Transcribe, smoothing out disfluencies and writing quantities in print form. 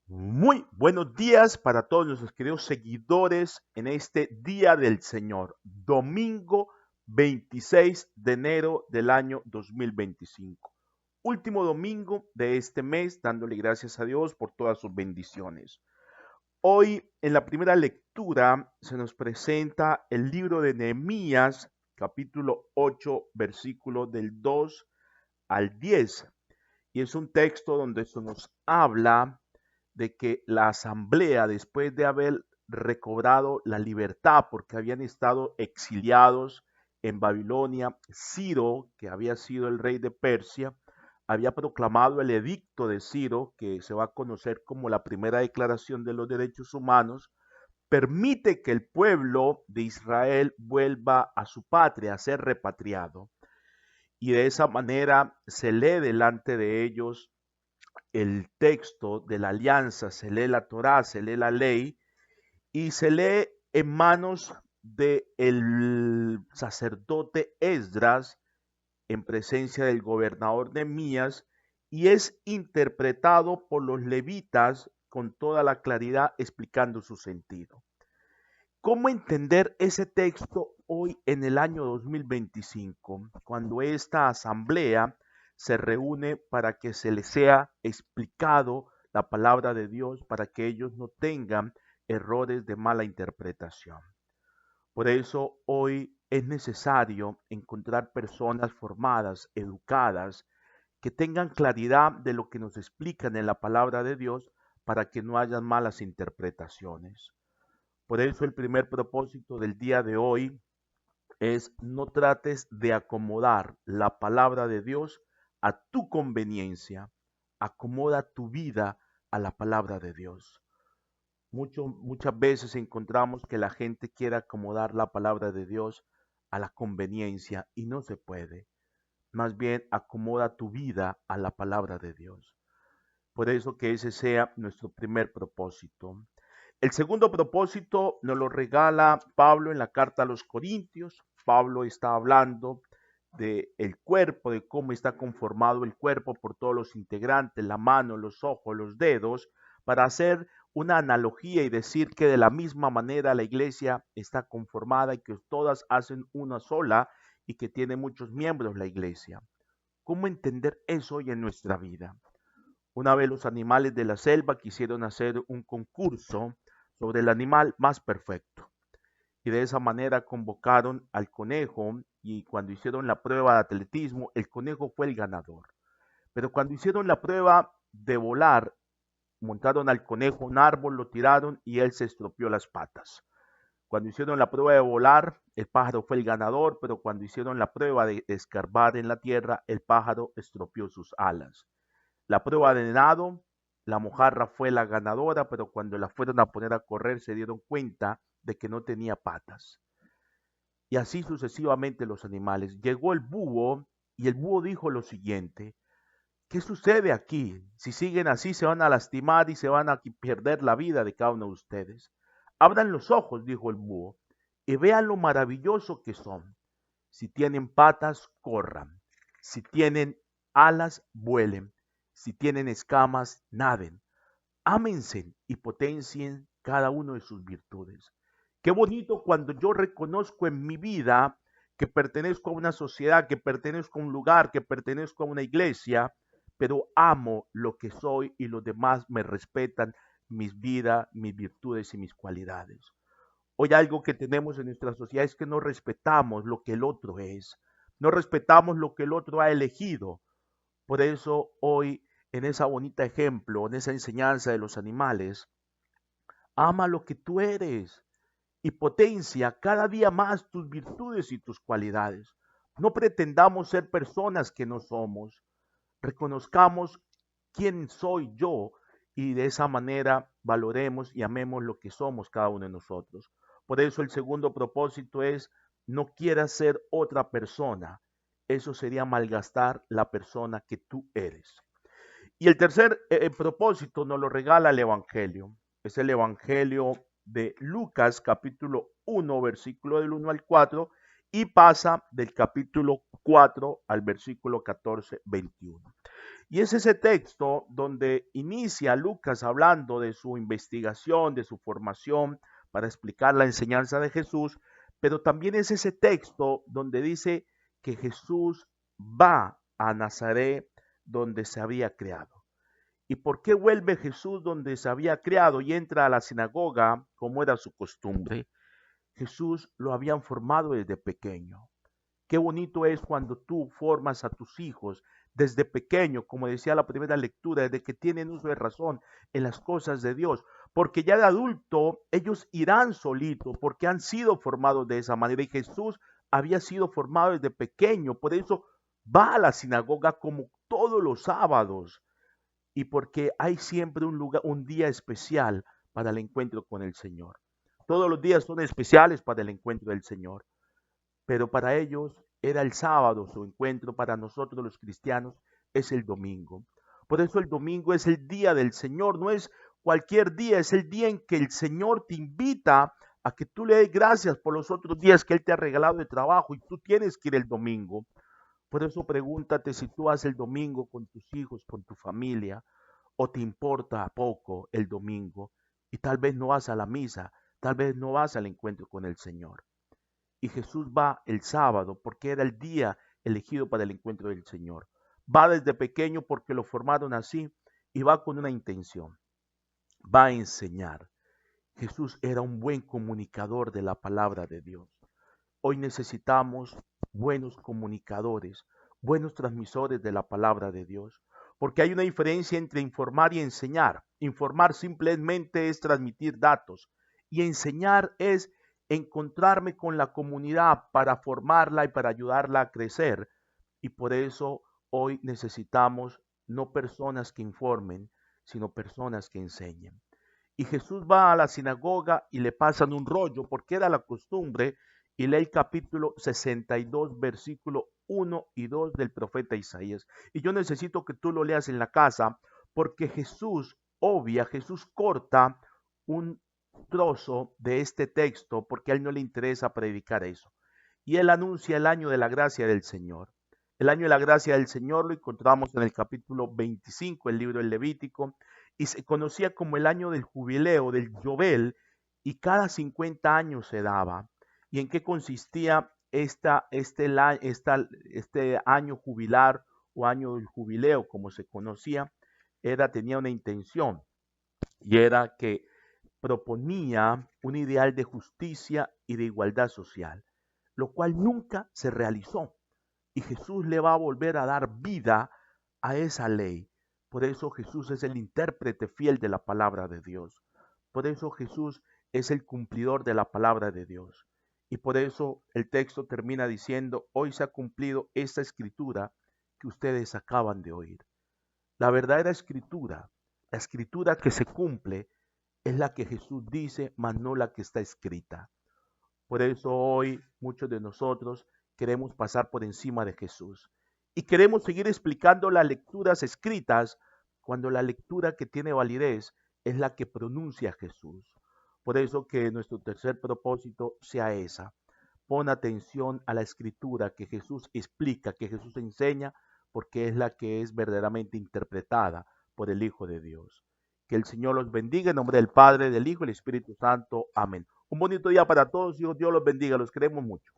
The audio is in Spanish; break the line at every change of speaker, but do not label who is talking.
Muy buenos días para todos nuestros queridos seguidores en este Día del Señor, domingo 26 de enero del año 2025. Último domingo de este mes, dándole gracias a Dios por todas sus bendiciones. Hoy en la primera lectura se nos presenta el libro de Nehemías, capítulo 8, versículo del 2 al 10. Y es un texto donde se nos habla de que la asamblea, después de haber recobrado la libertad porque habían estado exiliados en Babilonia, Ciro, que había sido el rey de Persia, había proclamado el edicto de Ciro, que se va a conocer como la primera declaración de los derechos humanos, permite que el pueblo de Israel vuelva a su patria, a ser repatriado. Y de esa manera se lee delante de ellos el texto de la alianza, se lee la Torá, se lee la ley y se lee en manos del sacerdote Esdras en presencia del gobernador Nehemías y es interpretado por los levitas con toda la claridad explicando su sentido. ¿Cómo entender ese texto hoy en el año 2025, cuando esta asamblea se reúne para que se les sea explicado la palabra de Dios, para que ellos no tengan errores de mala interpretación? Por eso hoy es necesario encontrar personas formadas, educadas, que tengan claridad de lo que nos explican en la palabra de Dios para que no haya malas interpretaciones. Por eso el primer propósito del día de hoy es: no trates de acomodar la palabra de Dios a tu conveniencia, acomoda tu vida a la palabra de Dios. Muchas veces encontramos que la gente quiere acomodar la palabra de Dios a la conveniencia y no se puede. Más bien acomoda tu vida a la palabra de Dios. Por eso que ese sea nuestro primer propósito. El segundo propósito nos lo regala Pablo en la carta a los Corintios. Pablo está hablando del cuerpo, de cómo está conformado el cuerpo por todos los integrantes, la mano, los ojos, los dedos, para hacer una analogía y decir que de la misma manera la iglesia está conformada y que todas hacen una sola y que tiene muchos miembros la iglesia. ¿Cómo entender eso hoy en nuestra vida? Una vez los animales de la selva quisieron hacer un concurso sobre el animal más perfecto y de esa manera convocaron al conejo y cuando hicieron la prueba de atletismo, el conejo fue el ganador. Pero cuando hicieron la prueba de volar, montaron al conejo a un árbol, lo tiraron y él se estropeó las patas. Cuando hicieron la prueba de volar, el pájaro fue el ganador, pero cuando hicieron la prueba de escarbar en la tierra, el pájaro estropeó sus alas. La prueba de nado, la mojarra fue la ganadora, pero cuando la fueron a poner a correr se dieron cuenta de que no tenía patas. Y así sucesivamente los animales. Llegó el búho y el búho dijo lo siguiente: ¿qué sucede aquí? Si siguen así se van a lastimar y se van a perder la vida de cada uno de ustedes. Abran los ojos, dijo el búho, y vean lo maravilloso que son. Si tienen patas, corran. Si tienen alas, vuelen. Si tienen escamas, naden. Ámense y potencien cada uno de sus virtudes. Qué bonito cuando yo reconozco en mi vida que pertenezco a una sociedad, que pertenezco a un lugar, que pertenezco a una iglesia, pero amo lo que soy y los demás me respetan mis vidas, mis virtudes y mis cualidades. Hoy algo que tenemos en nuestra sociedad es que no respetamos lo que el otro es, no respetamos lo que el otro ha elegido. Por eso hoy, en esa bonita ejemplo, en esa enseñanza de los animales, ama lo que tú eres y potencia cada día más tus virtudes y tus cualidades. No pretendamos ser personas que no somos. Reconozcamos quién soy yo y de esa manera valoremos y amemos lo que somos cada uno de nosotros. Por eso el segundo propósito es: no quieras ser otra persona. Eso sería malgastar la persona que tú eres. Y el tercer propósito nos lo regala el Evangelio. Es el Evangelio de Lucas capítulo 1, versículo del 1 al 4 y pasa del capítulo 4 al versículo 14, 21. Y es ese texto donde inicia Lucas hablando de su investigación, de su formación para explicar la enseñanza de Jesús, pero también es ese texto donde dice que Jesús va a Nazaret donde se había creado. ¿Y por qué vuelve Jesús donde se había creado y entra a la sinagoga como era su costumbre? Jesús lo habían formado desde pequeño. Qué bonito es cuando tú formas a tus hijos desde pequeño, como decía la primera lectura, desde que tienen uso de razón en las cosas de Dios, porque ya de adulto ellos irán solitos, porque han sido formados de esa manera y Jesús había sido formado desde pequeño, por eso va a la sinagoga como todos los sábados y porque hay siempre un lugar, un día especial para el encuentro con el Señor. Todos los días son especiales para el encuentro del Señor, pero para ellos era el sábado su encuentro, para nosotros los cristianos es el domingo. Por eso el domingo es el día del Señor, no es cualquier día, es el día en que el Señor te invita a que tú le des gracias por los otros días que Él te ha regalado de trabajo y tú tienes que ir el domingo. Por eso pregúntate si tú haces el domingo con tus hijos, con tu familia, o te importa poco el domingo y tal vez no vas a la misa, tal vez no vas al encuentro con el Señor. Y Jesús va el sábado porque era el día elegido para el encuentro del Señor. Va desde pequeño porque lo formaron así y va con una intención. Va a enseñar. Jesús era un buen comunicador de la palabra de Dios. Hoy necesitamos buenos comunicadores, buenos transmisores de la palabra de Dios, porque hay una diferencia entre informar y enseñar. Informar simplemente es transmitir datos y enseñar es encontrarme con la comunidad para formarla y para ayudarla a crecer. Y por eso hoy necesitamos no personas que informen, sino personas que enseñen. Y Jesús va a la sinagoga y le pasan un rollo, porque era la costumbre, y lee el capítulo 62, versículo 1 y 2 del profeta Isaías. Y yo necesito que tú lo leas en la casa, porque Jesús obvia, Jesús corta un trozo de este texto, porque a él no le interesa predicar eso. Y él anuncia el año de la gracia del Señor. El año de la gracia del Señor lo encontramos en el capítulo 25, el libro del Levítico, y se conocía como el año del jubileo, del Yobel, y cada 50 años se daba. ¿Y en qué consistía este año jubilar o año del jubileo, como se conocía? Tenía una intención, y era que proponía un ideal de justicia y de igualdad social, lo cual nunca se realizó. Y Jesús le va a volver a dar vida a esa ley. Por eso Jesús es el intérprete fiel de la palabra de Dios. Por eso Jesús es el cumplidor de la palabra de Dios. Y por eso el texto termina diciendo, hoy se ha cumplido esta escritura que ustedes acaban de oír. La verdadera escritura, la escritura que se cumple, es la que Jesús dice, mas no la que está escrita. Por eso hoy muchos de nosotros queremos pasar por encima de Jesús y queremos seguir explicando las lecturas escritas cuando la lectura que tiene validez es la que pronuncia Jesús. Por eso que nuestro tercer propósito sea esa. Pon atención a la escritura que Jesús explica, que Jesús enseña, porque es la que es verdaderamente interpretada por el Hijo de Dios. Que el Señor los bendiga en nombre del Padre, del Hijo y del Espíritu Santo. Amén. Un bonito día para todos, Dios los bendiga, los queremos mucho.